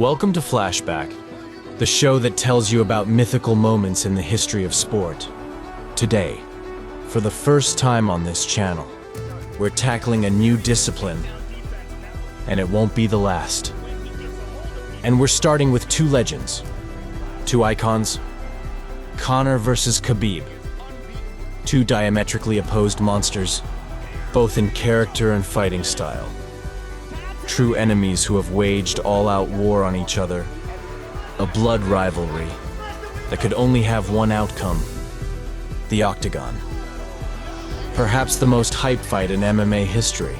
Welcome to Flashback, the show that tells you about mythical moments in the history of sport. Today, for the first time on this channel, we're tackling a new discipline, and it won't be the last. And we're starting with two legends, two icons, Conor versus Khabib. Two diametrically opposed monsters, both in character and fighting style. True enemies who have waged all-out war on each other. A blood rivalry that could only have one outcome: the octagon. Perhaps the most hype fight in MMA history.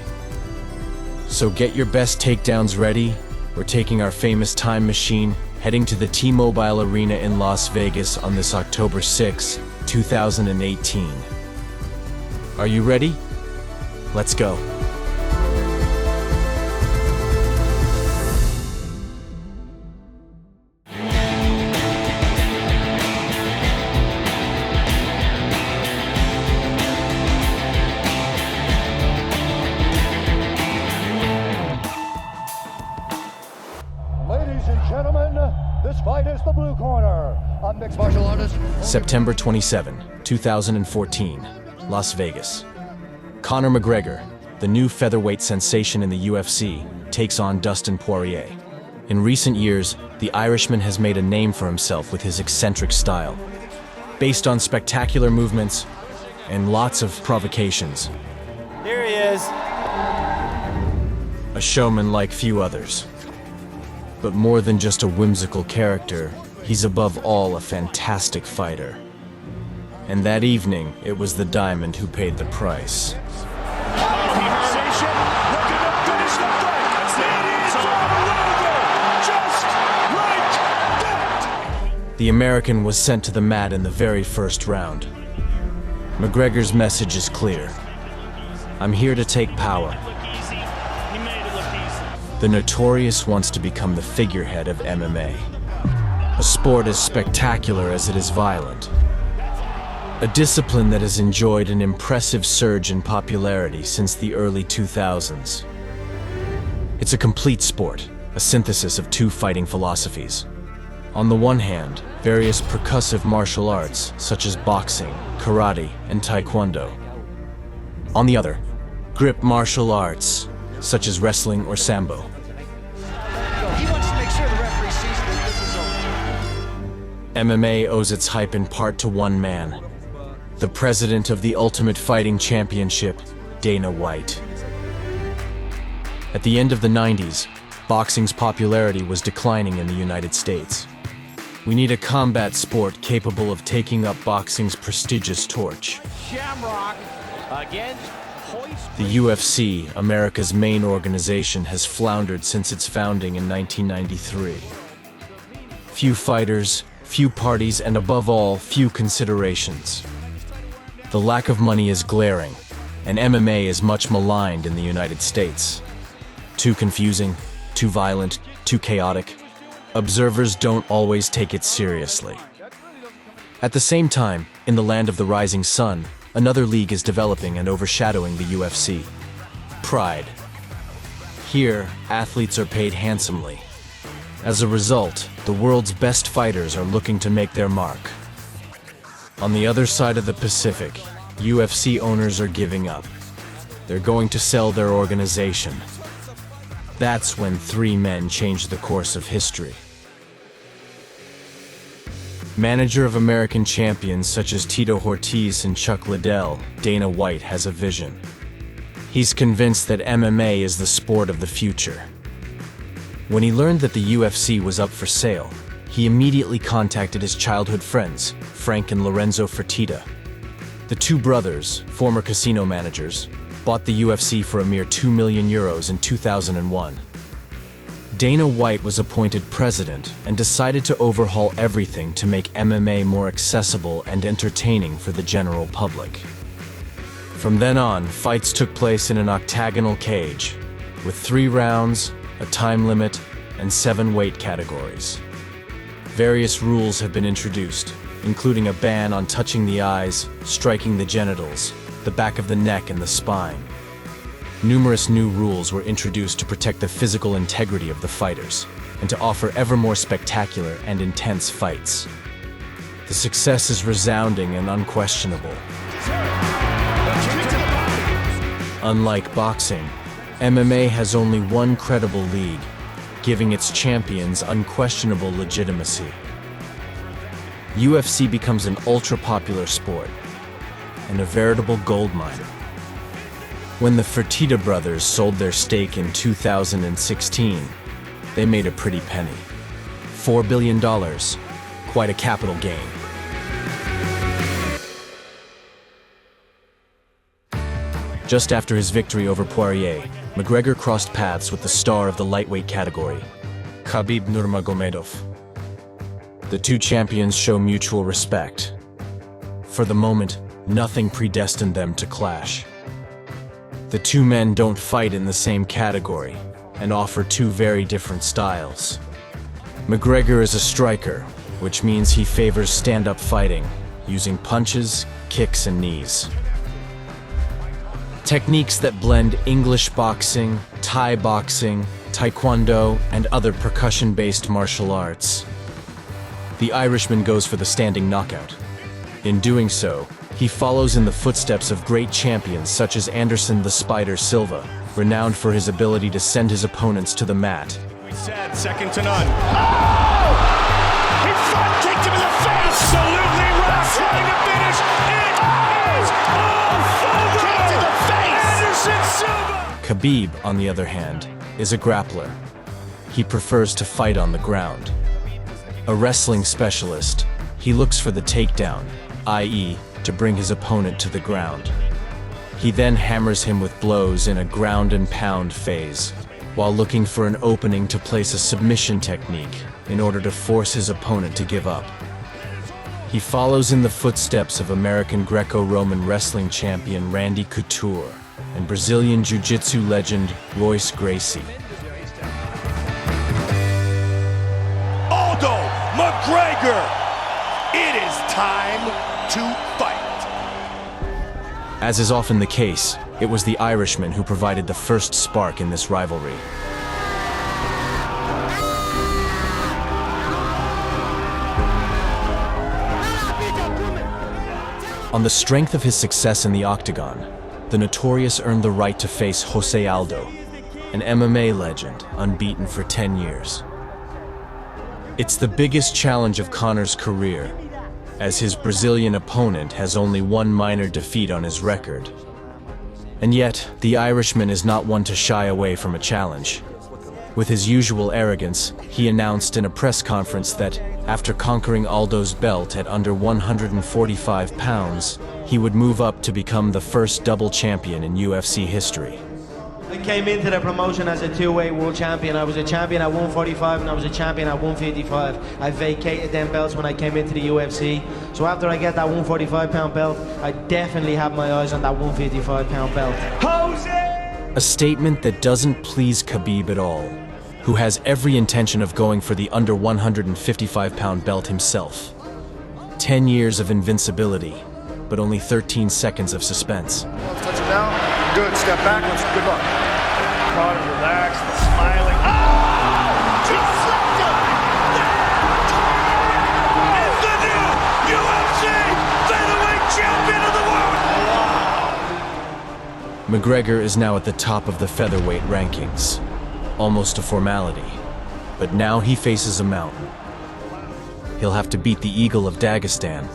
So get your best takedowns ready. We're taking our famous time machine, heading to the T-Mobile Arena in Las Vegas on this October 6, 2018. Are you ready? Let's go. Ladies and gentlemen, this fight is the blue corner. A mixed martial artist. September 27, 2014, Las Vegas. Conor McGregor, the new featherweight sensation in the UFC, takes on Dustin Poirier. In recent years, the Irishman has made a name for himself with his eccentric style, based on spectacular movements and lots of provocations. Here he is. A showman like few others. But more than just a whimsical character, he's above all a fantastic fighter. And that evening, it was the diamond who paid the price. The American was sent to the mat in the very first round. McGregor's message is clear. I'm here to take power. The Notorious wants to become the figurehead of MMA. A sport as spectacular as it is violent. A discipline that has enjoyed an impressive surge in popularity since the early 2000s. It's a complete sport, a synthesis of two fighting philosophies. On the one hand, various percussive martial arts such as boxing, karate, and taekwondo. On the other, grip martial arts such as wrestling or sambo. He wants to make sure the referee sees that this is over. MMA owes its hype in part to one man, the president of the Ultimate Fighting Championship, Dana White. At the end of the 90s, boxing's popularity was declining in the United States. We need a combat sport capable of taking up boxing's prestigious torch. Shamrock against Hoist. The UFC, America's main organization, has floundered since its founding in 1993. Few fighters, few parties, and above all, few considerations. The lack of money is glaring, and MMA is much maligned in the United States. Too confusing, too violent, too chaotic. Observers don't always take it seriously. At the same time, in the land of the rising sun, another league is developing and overshadowing the UFC. Pride. Here, athletes are paid handsomely. As a result, the world's best fighters are looking to make their mark. On the other side of the Pacific, UFC owners are giving up. They're going to sell their organization. That's when three men changed the course of history. Manager of American champions such as Tito Ortiz and Chuck Liddell, Dana White has a vision. He's convinced that MMA is the sport of the future. When he learned that the UFC was up for sale, he immediately contacted his childhood friends, Frank and Lorenzo Fertitta. The two brothers, former casino managers, bought the UFC for a mere €2 million in 2001. Dana White was appointed president and decided to overhaul everything to make MMA more accessible and entertaining for the general public. From then on, fights took place in an octagonal cage, with 3 rounds, a time limit, and 7 weight categories. Various rules have been introduced, including a ban on touching the eyes, striking the genitals, the back of the neck, and the spine. Numerous new rules were introduced to protect the physical integrity of the fighters. and to offer ever more spectacular and intense fights. The success is resounding and unquestionable. Unlike boxing, MMA has only one credible league, giving its champions unquestionable legitimacy. UFC becomes an ultra-popular sport and a veritable goldmine. When the Fertitta brothers sold their stake in 2016, they made a pretty penny. $4 billion, quite a capital gain. Just after his victory over Poirier, McGregor crossed paths with the star of the lightweight category, Khabib Nurmagomedov. The two champions show mutual respect. For the moment, nothing predestined them to clash. The two men don't fight in the same category and offer two very different styles. McGregor is a striker, which means he favors stand-up fighting, using punches, kicks, and knees. Techniques that blend English boxing, Thai boxing, Taekwondo, and other percussion-based martial arts. The Irishman goes for the standing knockout. In doing so, he follows in the footsteps of great champions such as Anderson the Spider Silva, renowned for his ability to send his opponents to the mat. We said second to none. Oh! He front kicked him in the face! Absolutely wrestling to finish. It is over! Kick to the face! Anderson Silva! Khabib, on the other hand, is a grappler. He prefers to fight on the ground. A wrestling specialist, he looks for the takedown, i.e., to bring his opponent to the ground. He then hammers him with blows in a ground and pound phase, while looking for an opening to place a submission technique in order to force his opponent to give up. He follows in the footsteps of American Greco-Roman wrestling champion Randy Couture and Brazilian Jiu-Jitsu legend Royce Gracie. Aldo McGregor! It is time to fight! As is often the case, it was the Irishman who provided the first spark in this rivalry. On the strength of his success in the octagon, the Notorious earned the right to face Jose Aldo, an MMA legend unbeaten for 10 years. It's the biggest challenge of Conor's career, as his Brazilian opponent has only one minor defeat on his record. And yet, the Irishman is not one to shy away from a challenge. With his usual arrogance, he announced in a press conference that, after conquering Aldo's belt at under 145 pounds, he would move up to become the first double champion in UFC history. I came into the promotion as a two-weight world champion. I was a champion at 145 and I was a champion at 155. I vacated them belts when I came into the UFC. So after I get that 145-pound belt, I definitely have my eyes on that 155-pound belt. Jose! A statement that doesn't please Khabib at all, who has every intention of going for the under 155-pound belt himself. 10 years of invincibility, but only 13 seconds of suspense. Touch it down. Good. Step backwards. Good luck. Conor relaxed, smiling. Oh! He slipped him! Is the new UFC featherweight champion of the world! McGregor is now at the top of the featherweight rankings. Almost a formality. But now he faces a mountain. He'll have to beat the Eagle of Dagestan,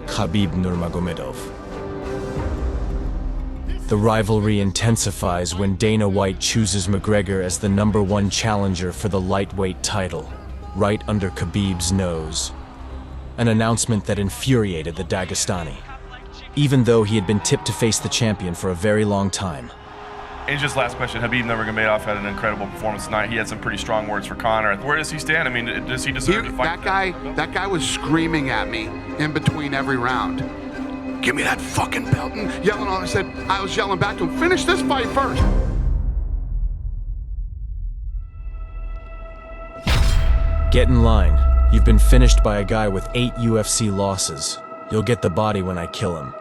Khabib Nurmagomedov. The rivalry intensifies when Dana White chooses McGregor as the #1 challenger for the lightweight title, right under Khabib's nose. An announcement that infuriated the Dagestani, even though he had been tipped to face the champion for a very long time. And just last question, Khabib Nurmagomedov had an incredible performance tonight. He had some pretty strong words for Conor. Where does he stand? I mean, does he deserve to fight? That guy was screaming at me in between every round. Give me that fucking belt, and yelling on. I was yelling back to him, finish this fight first. Get in line. You've been finished by a guy with 8 UFC losses. You'll get the body when I kill him.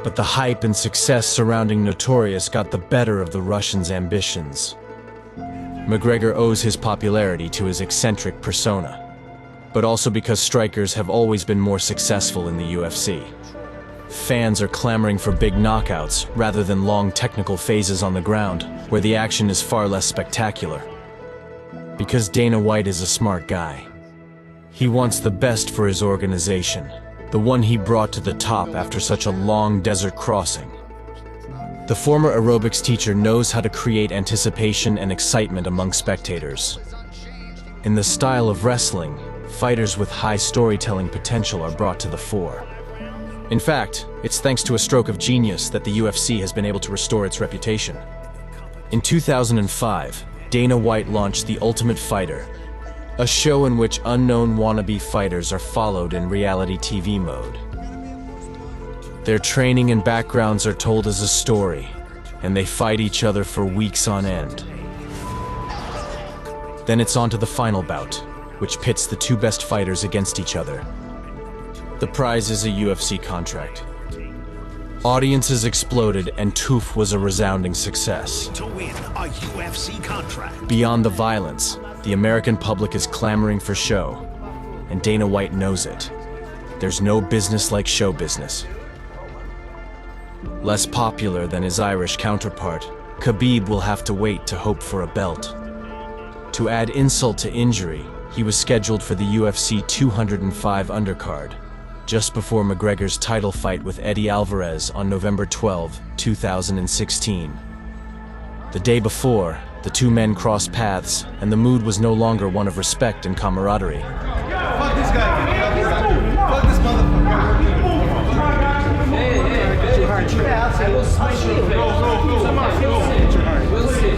But the hype and success surrounding Notorious got the better of the Russian's ambitions. McGregor owes his popularity to his eccentric persona, but also because strikers have always been more successful in the UFC. Fans are clamoring for big knockouts rather than long technical phases on the ground, where the action is far less spectacular. Because Dana White is a smart guy. He wants the best for his organization, the one he brought to the top after such a long desert crossing. The former aerobics teacher knows how to create anticipation and excitement among spectators. In the style of wrestling, fighters with high storytelling potential are brought to the fore. In fact, it's thanks to a stroke of genius that the UFC has been able to restore its reputation. In 2005, Dana White launched The Ultimate Fighter, a show in which unknown wannabe fighters are followed in reality TV mode. Their training and backgrounds are told as a story, and they fight each other for weeks on end. Then it's on to the final bout, which pits the two best fighters against each other. The prize is a UFC contract. Audiences exploded, and TUF was a resounding success. To win a UFC contract. Beyond the violence, the American public is clamoring for show, and Dana White knows it. There's no business like show business. Less popular than his Irish counterpart, Khabib will have to wait to hope for a belt. To add insult to injury, he was scheduled for the UFC 205 undercard, just before McGregor's title fight with Eddie Alvarez on November 12, 2016. The day before, the two men crossed paths, and the mood was no longer one of respect and camaraderie. Fuck this guy. Fuck this motherfucker. Hey, too hard. I will smash your face. We'll see.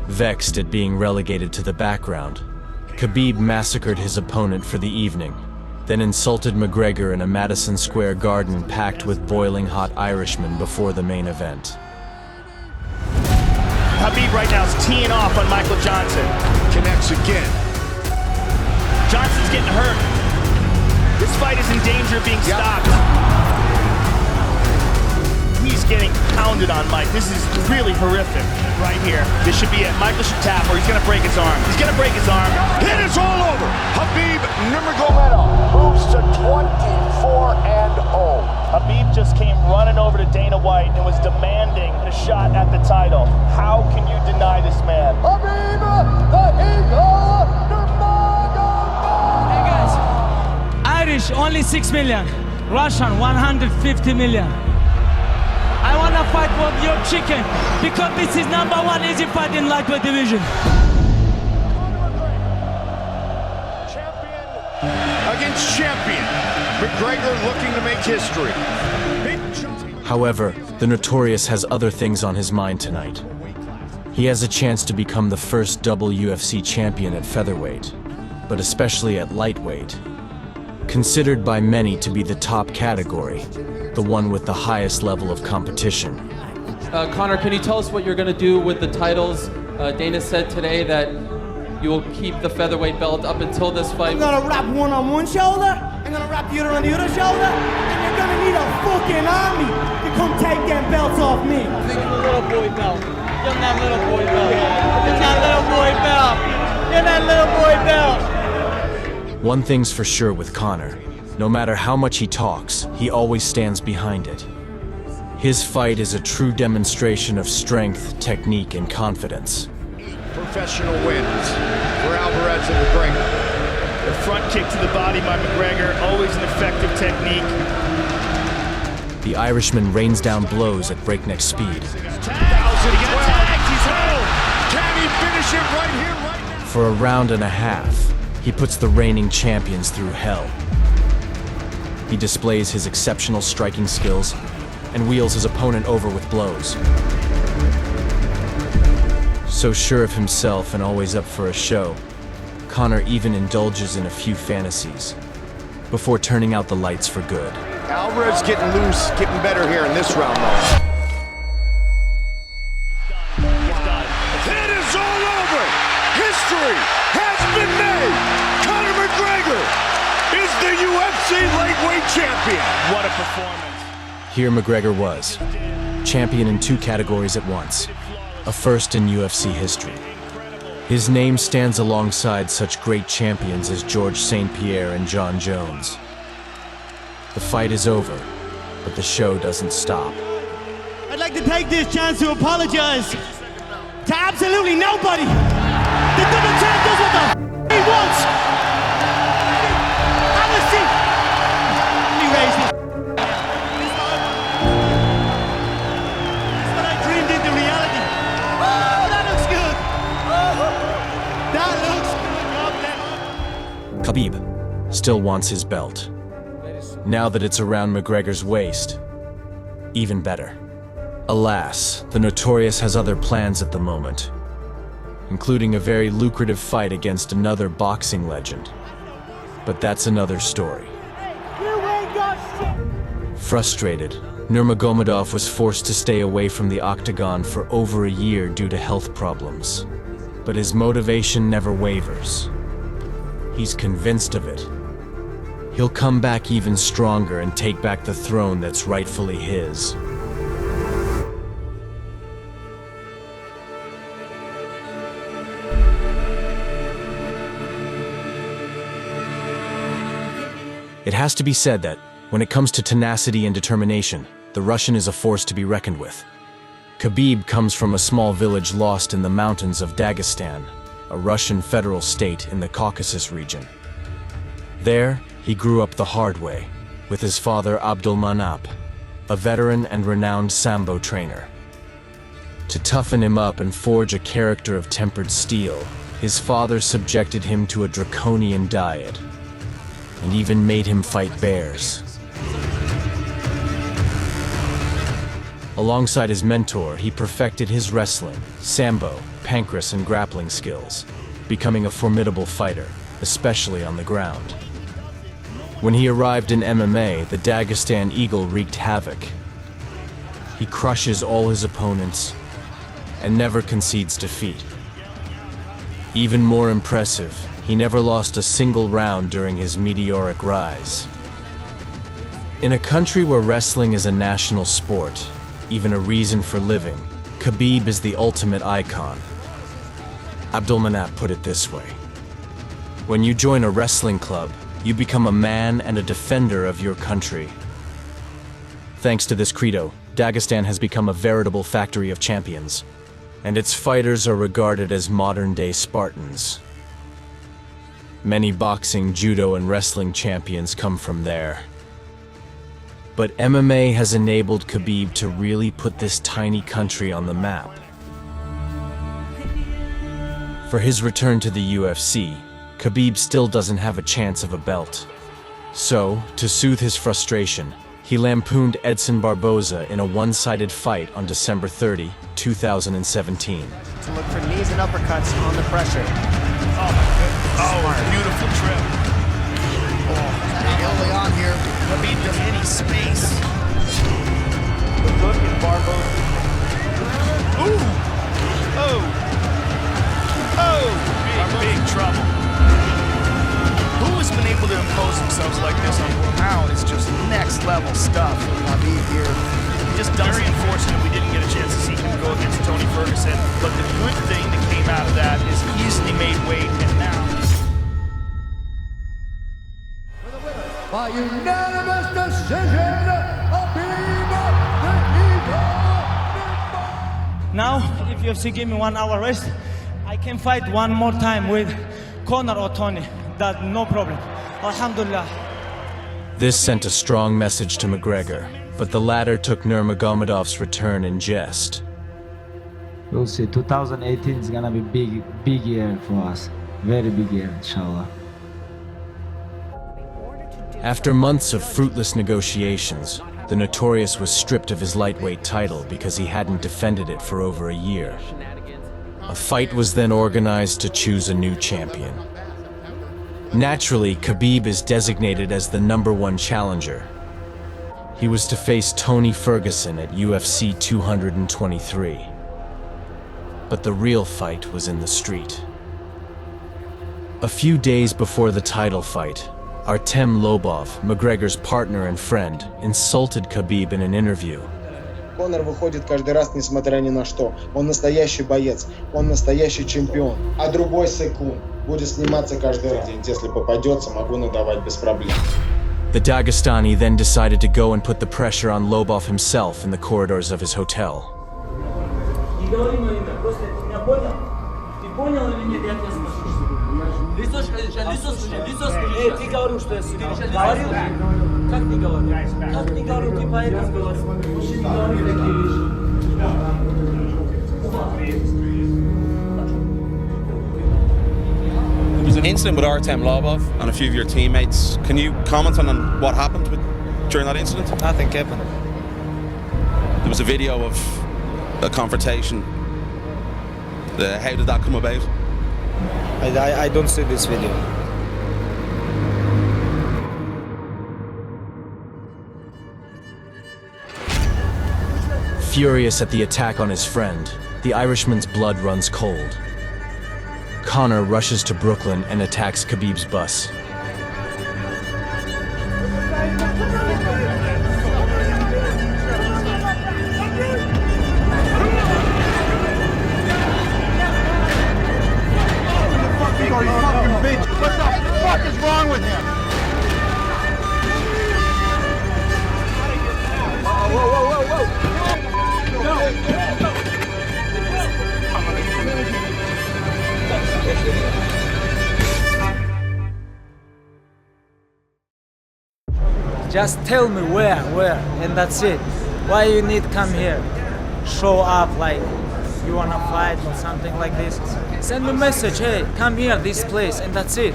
Vexed at being relegated to the background, Khabib massacred his opponent for the evening, then insulted McGregor in a Madison Square Garden packed with boiling hot Irishmen before the main event. Khabib right now is teeing off on Michael Johnson. Connects again. Johnson's getting hurt. This fight is in danger of being stopped. He's getting pounded on Mike. This is really horrific right here. This should be it. Michael should tap or he's gonna break his arm. He's gonna break his arm. It is all over. Khabib Nurmagomedov moves to 24-0. Khabib just came running over to Dana White and was demanding a shot at the title. How can you deny this man? Khabib, the Eagle Nurmagomedov. Hey guys, Irish only 6 million, Russian 150 million. I wanna fight for your chicken because this is #1 easy fight in lightweight division. against champion. McGregor looking to make history. However, the Notorious has other things on his mind tonight. He has a chance to become the first double UFC champion at featherweight, but especially at lightweight. Considered by many to be the top category, the one with the highest level of competition. Conor, can you tell us what you're going to do with the titles? Dana said today that you will keep the featherweight belt up until this fight. I'm going to wrap one on one shoulder, I'm going to wrap the other on the other shoulder, and you're going to need a fucking army to come take them belts off me. Give him a little boy belt. Give him that little boy belt. Give him that little boy belt. Give him that little boy belt. One thing's for sure with Conor. No matter how much he talks, he always stands behind it. His fight is a true demonstration of strength, technique, and confidence. Professional wins for Alvarez and McGregor. The front kick to the body by McGregor, always an effective technique. The Irishman rains down blows at breakneck speed. He got tagged, he's held. Can he finish it right here, right now? For a round and a half, he puts the reigning champions through hell. He displays his exceptional striking skills and wheels his opponent over with blows. So sure of himself and always up for a show, Conor even indulges in a few fantasies before turning out the lights for good. Alvarez getting loose, getting better here in this round, though. It is all over! History has been made! Conor McGregor is the UFC lightweight champion. What a performance. Here McGregor was, champion in two categories at once. a first in UFC history. His name stands alongside such great champions as George St. Pierre and John Jones. The fight is over, but the show doesn't stop. I'd like to take this chance to apologize to absolutely nobody. The double champ does what the he wants. Honestly, he raised it. That's what I dreamed into reality. Oh, that looks good. Oh, that looks good. Khabib still wants his belt. Now that it's around McGregor's waist, even better. Alas, the Notorious has other plans at the moment, including a very lucrative fight against another boxing legend. But that's another story. Frustrated, Nurmagomedov was forced to stay away from the octagon for over a year due to health problems. But his motivation never wavers. He's convinced of it. He'll come back even stronger and take back the throne that's rightfully his. It has to be said that, when it comes to tenacity and determination, the Russian is a force to be reckoned with. Khabib comes from a small village lost in the mountains of Dagestan, a Russian federal state in the Caucasus region. There, he grew up the hard way, with his father Abdulmanap, a veteran and renowned Sambo trainer. To toughen him up and forge a character of tempered steel, his father subjected him to a draconian diet, and even made him fight bears. Alongside his mentor, he perfected his wrestling, sambo, pancrase, and grappling skills, becoming a formidable fighter, especially on the ground. When he arrived in MMA, the Dagestan Eagle wreaked havoc. He crushes all his opponents and never concedes defeat. Even more impressive, he never lost a single round during his meteoric rise. In a country where wrestling is a national sport, even a reason for living, Khabib is the ultimate icon. Abdulmanap put it this way: when you join a wrestling club, you become a man and a defender of your country. Thanks to this credo, Dagestan has become a veritable factory of champions, and its fighters are regarded as modern-day Spartans. Many boxing, judo, and wrestling champions come from there. But MMA has enabled Khabib to really put this tiny country on the map. For his return to the UFC, Khabib still doesn't have a chance of a belt. So, to soothe his frustration, he lampooned Edson Barboza in a one-sided fight on December 30, 2017. To look for knees and uppercuts on the pressure. Beautiful trip. Early on here, Khabib doesn't any space. the look in Barboza. Ooh! Oh! Big trouble. Who has been able to impose themselves like this on Pound is just next level stuff. Khabib here. Just very unfortunate we didn't get a chance to see him go against Tony Ferguson. But the good thing that came out of that is easily made weight, and now. By unanimous decision, Khabib the Eagle. Now, if UFC give me 1 hour rest, I can fight one more time with Conor or Tony. That's no problem. Alhamdulillah. This sent a strong message to McGregor, but the latter took Nurmagomedov's return in jest. We'll see. 2018 is gonna be big year for us. Very big year, inshallah. After months of fruitless negotiations, the Notorious was stripped of his lightweight title because he hadn't defended it for over a year. A fight was then organized to choose a new champion. Naturally, Khabib is designated as the #1 challenger. He was to face Tony Ferguson at UFC 223. But the real fight was in the street. A few days before the title fight, Artem Lobov, McGregor's partner and friend, insulted Khabib in an interview. Конор выходит каждый раз, несмотря ни на что. Он настоящий боец, он настоящий чемпион. А другой Секун будет сниматься каждый раз. Если попадется, могу надавать без проблем. The Dagestani then decided to go and put the pressure on Lobov himself in the corridors of his hotel. There was an incident with Artem Lobov and a few of your teammates. Can you comment on what happened during that incident? Nothing happened. There was a video of a confrontation. How did that come about? I don't see this video. Furious at the attack on his friend, the Irishman's blood runs cold. Conor rushes to Brooklyn and attacks Khabib's bus. What the fuck is wrong with him? Whoa, whoa, whoa, whoa! Just tell me where, and that's it. Why you need come here? Show up like you wanna fight or something like this. Send me a message, hey, come here, this place, and that's it.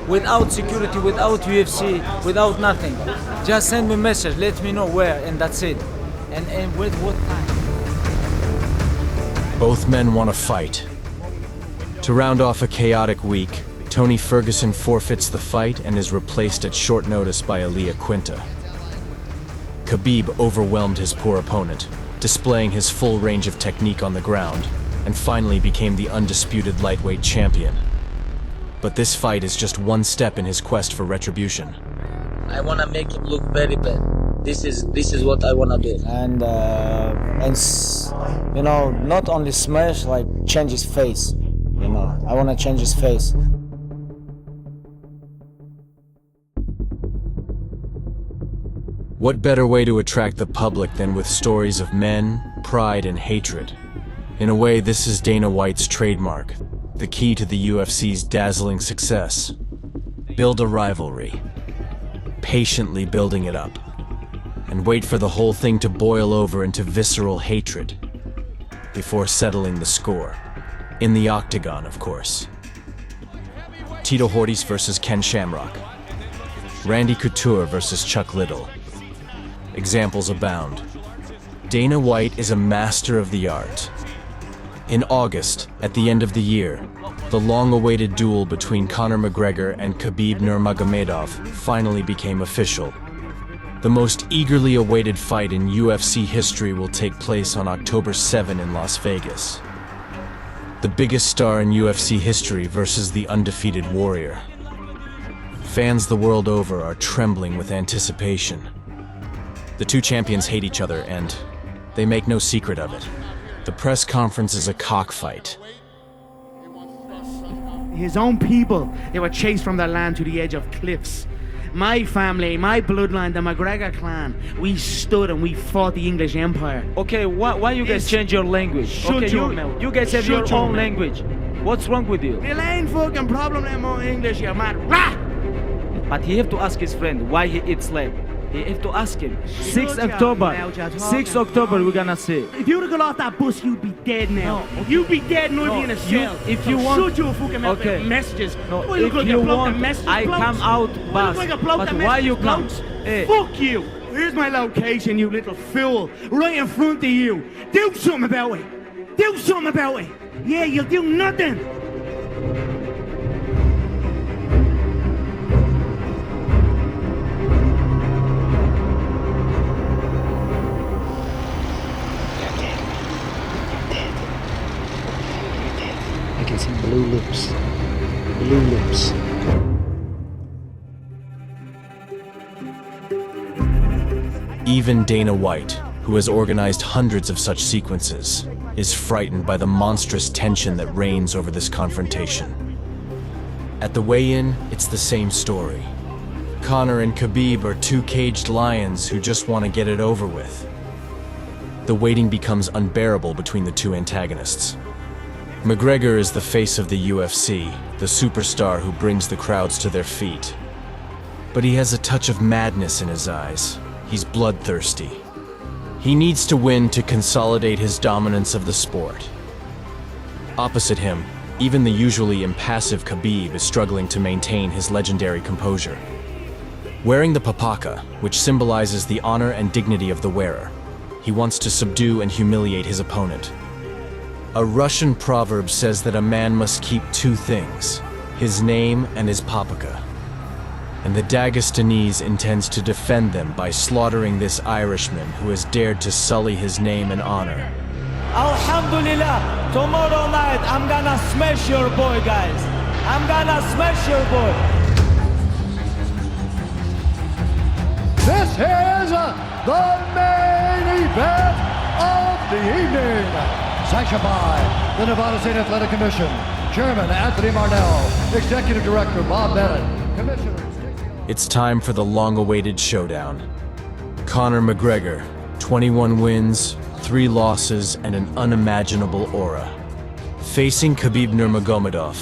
Without security, without UFC, without nothing. Just send me a message, let me know where, and that's it. And with what time? Both men want to fight. To round off a chaotic week, Tony Ferguson forfeits the fight and is replaced at short notice by Eliot. Khabib overwhelmed his poor opponent, displaying his full range of technique on the ground, and finally became the undisputed lightweight champion. But this fight is just one step in his quest for retribution. I wanna make him look very bad. This is what I wanna do. And you know, not only smash, like change his face. You know, I wanna change his face. What better way to attract the public than with stories of men, pride, and hatred? In a way, this is Dana White's trademark, the key to the UFC's dazzling success. Build a rivalry, patiently building it up, and wait for the whole thing to boil over into visceral hatred before settling the score. In the octagon, of course. Tito Ortiz versus Ken Shamrock. Randy Couture versus Chuck Liddell. Examples abound. Dana White is a master of the art. In August, at the end of the year, the long-awaited duel between Conor McGregor and Khabib Nurmagomedov finally became official. The most eagerly awaited fight in UFC history will take place on October 7 in Las Vegas. The biggest star in UFC history versus the undefeated warrior. Fans the world over are trembling with anticipation. The two champions hate each other, and they make no secret of it. The press conference is a cockfight. His own people, they were chased from their land to the edge of cliffs. My family, my bloodline, the McGregor clan, we stood and we fought the English Empire. Okay, why you guys change your language? Okay, you guys have your own language. What's wrong with you? There ain't fucking problem in more English, you mad rat! But he have to ask his friend why he eats lamb. He have to ask him. 6th October. 6th October we're gonna see. If you would've got off that bus, you'd be dead now. No, okay. You'd be dead and I'd be in a cell. If you want... Shoot you fucking okay. messages. No, if you want, I come out bus. But why you come? Hey. Fuck you. Here's my location, you little fool. Right in front of you. Do something about it. Do something about it. Yeah, you'll do nothing. I can see blue lips. Blue lips. Even Dana White, who has organized hundreds of such sequences, is frightened by the monstrous tension that reigns over this confrontation. At the weigh-in, it's the same story. Conor and Khabib are two caged lions who just want to get it over with. The waiting becomes unbearable between the two antagonists. McGregor is the face of the UFC, the superstar who brings the crowds to their feet. But he has a touch of madness in his eyes. He's bloodthirsty. He needs to win to consolidate his dominance of the sport. Opposite him, even the usually impassive Khabib is struggling to maintain his legendary composure. Wearing the papaka, which symbolizes the honor and dignity of the wearer, he wants to subdue and humiliate his opponent. A Russian proverb says that a man must keep two things, his name and his papaka. And the Dagestanese intends to defend them by slaughtering this Irishman who has dared to sully his name and honor. Alhamdulillah, tomorrow night I'm gonna smash your boy, guys. I'm gonna smash your boy. This is the main event of the evening. Sanctioned by the Nevada State Athletic Commission, Chairman Anthony Marnell, Executive Director Bob Bennett, Commissioner. It's time for the long-awaited showdown. Conor McGregor, 21 wins, 3 losses, and an unimaginable aura. Facing Khabib Nurmagomedov,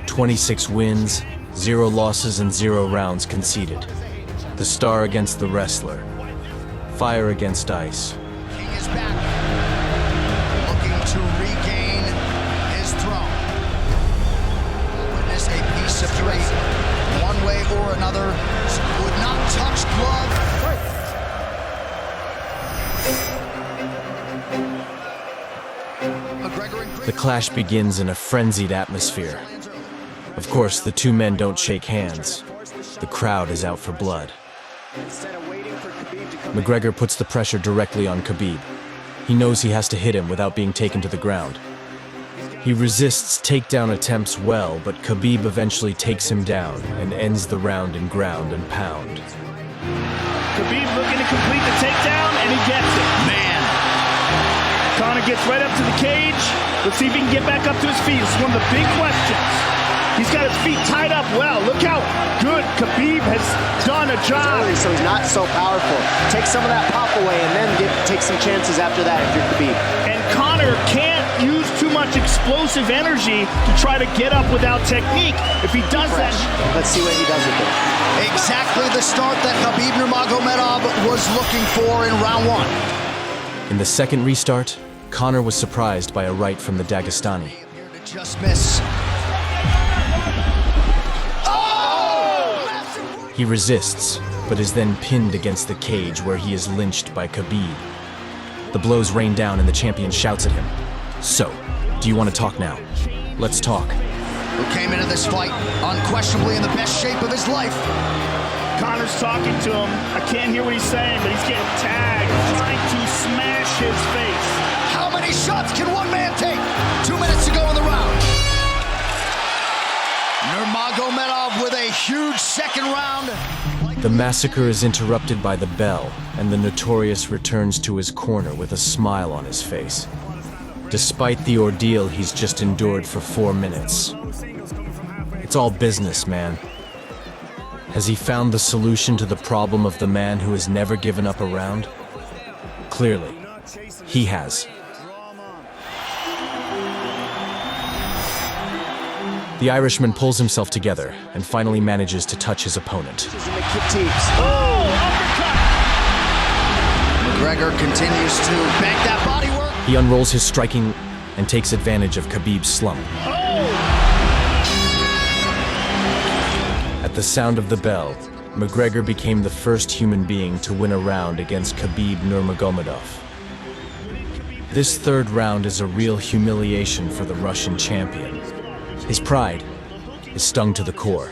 26 wins, 0 losses, and 0 rounds conceded. The star against the wrestler. Fire against ice. King is back, looking to regain his throne. Witness a piece of three, one way or another, would not touch glove. The clash begins in a frenzied atmosphere. Of course, the two men don't shake hands. The crowd is out for blood. McGregor puts the pressure directly on Khabib. He knows he has to hit him without being taken to the ground. He resists takedown attempts well, but Khabib eventually takes him down and ends the round in ground and pound. Khabib looking to complete the takedown, and he gets it. Man. Conor gets right up to the cage. Let's see if he can get back up to his feet. This is one of the big questions. He's got his feet tied up well. Look how good Khabib has done a job. Early, so he's not so powerful. Take some of that pop away and then take some chances after that if you're Khabib. And Conor can't use too much explosive energy to try to get up without technique. If he does that... Let's see what he does with it. Exactly the start that Khabib Nurmagomedov was looking for in round 1. In the second restart, Conor was surprised by a right from the Dagestani. Just miss. He resists, but is then pinned against the cage where he is lynched by Khabib. The blows rain down and the champion shouts at him. So, do you want to talk now? Let's talk. Who came into this fight unquestionably in the best shape of his life. Conor's talking to him. I can't hear what he's saying, but he's getting tagged, trying to smash his face. How many shots can one man take? 2 minutes to go in the round. Nurmagomedov with a huge second round. The massacre is interrupted by the bell, and the Notorious returns to his corner with a smile on his face. Despite the ordeal he's just endured for 4 minutes. It's all business, man. Has he found the solution to the problem of the man who has never given up a round? Clearly, he has. The Irishman pulls himself together and finally manages to touch his opponent. McGregor continues to bank that body work. He unrolls his striking and takes advantage of Khabib's slump. At the sound of the bell, McGregor became the first human being to win a round against Khabib Nurmagomedov. This third round is a real humiliation for the Russian champion. His pride is stung to the core.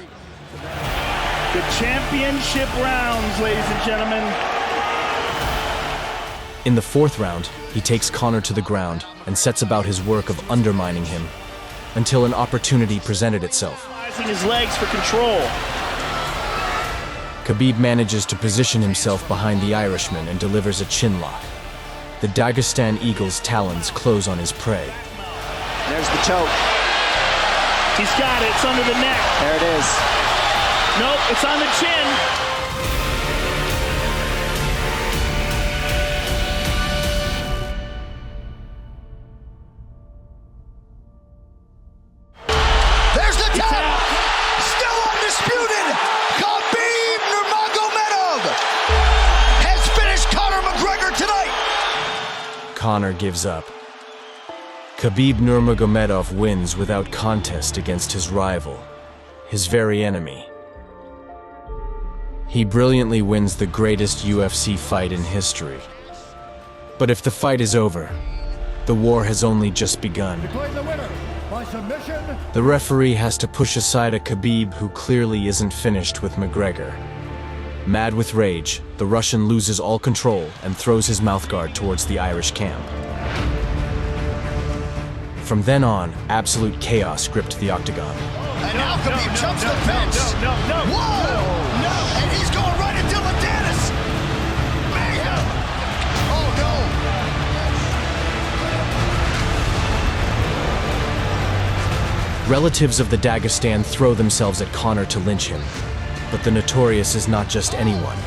The championship rounds, ladies and gentlemen. In the fourth round, he takes Conor to the ground and sets about his work of undermining him until an opportunity presented itself. Utilizing his legs for control. Khabib manages to position himself behind the Irishman and delivers a chin lock. the Dagestan Eagle's talons close on his prey. There's the choke. He's got it. It's under the neck. There it is. Nope, it's on the chin. There's the tap. Still undisputed. Khabib Nurmagomedov has finished Conor McGregor tonight. Conor gives up. Khabib Nurmagomedov wins without contest against his rival, his very enemy. He brilliantly wins the greatest UFC fight in history. But if the fight is over, the war has only just begun. Declaring the winner by submission. The referee has to push aside a Khabib who clearly isn't finished with McGregor. Mad with rage, the Russian loses all control and throws his mouthguard towards the Irish camp. From then on, absolute chaos gripped the octagon. And now Khabib jumps the fence. Whoa! No! And he's going right into Dennis. Mayhem! Oh no! Relatives of the Dagestan throw themselves at Conor to lynch him. But the Notorious is not just anyone.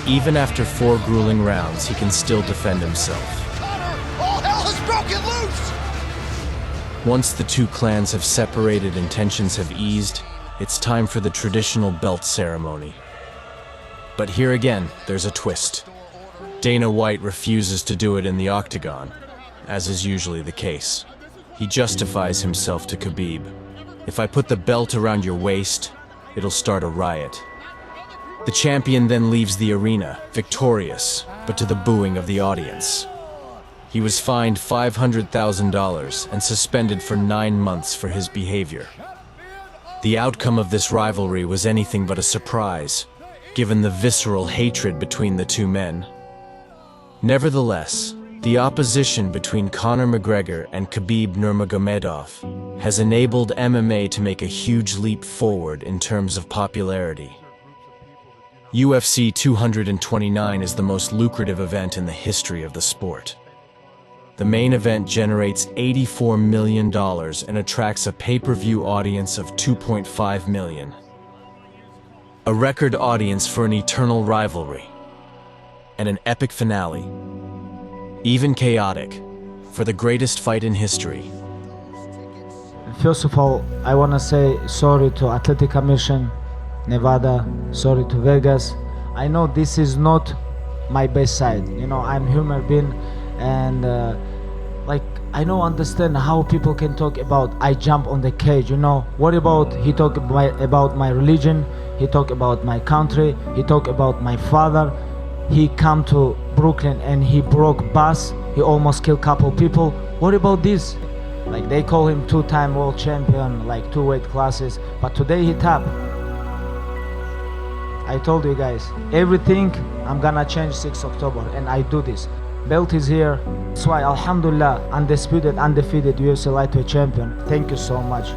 Even after 4 grueling rounds, he can still defend himself. Conor, all hell has broken loose! Once the two clans have separated and tensions have eased, it's time for the traditional belt ceremony. But here again, there's a twist. Dana White refuses to do it in the octagon, as is usually the case. He justifies himself to Khabib. If I put the belt around your waist, it'll start a riot. The champion then leaves the arena, victorious, but to the booing of the audience. He was fined $500,000 and suspended for 9 months for his behavior. The outcome of this rivalry was anything but a surprise, given the visceral hatred between the two men. Nevertheless, the opposition between Conor McGregor and Khabib Nurmagomedov has enabled MMA to make a huge leap forward in terms of popularity. UFC 229 is the most lucrative event in the history of the sport. The main event generates $84 million and attracts a pay-per-view audience of 2.5 million. A record audience for an eternal rivalry. And an epic finale. Even chaotic, for the greatest fight in history. First of all, I want to say sorry to Athletic Commission, Nevada, sorry to Vegas. I know this is not my best side. You know, I'm a human being, and I don't understand how people can talk about I jump on the cage. You know, what about he talk about my religion, he talk about my country, he talk about my father. He come to Brooklyn and he broke bus, he almost killed couple people. What about this? Like, they call him 2-time world champion, like 2 weight classes, but today he tapped. I told you guys, everything I'm gonna change 6 October, and I do this. Belt is here, that's why, alhamdulillah, undisputed, undefeated UFC lightweight champion. Thank you so much.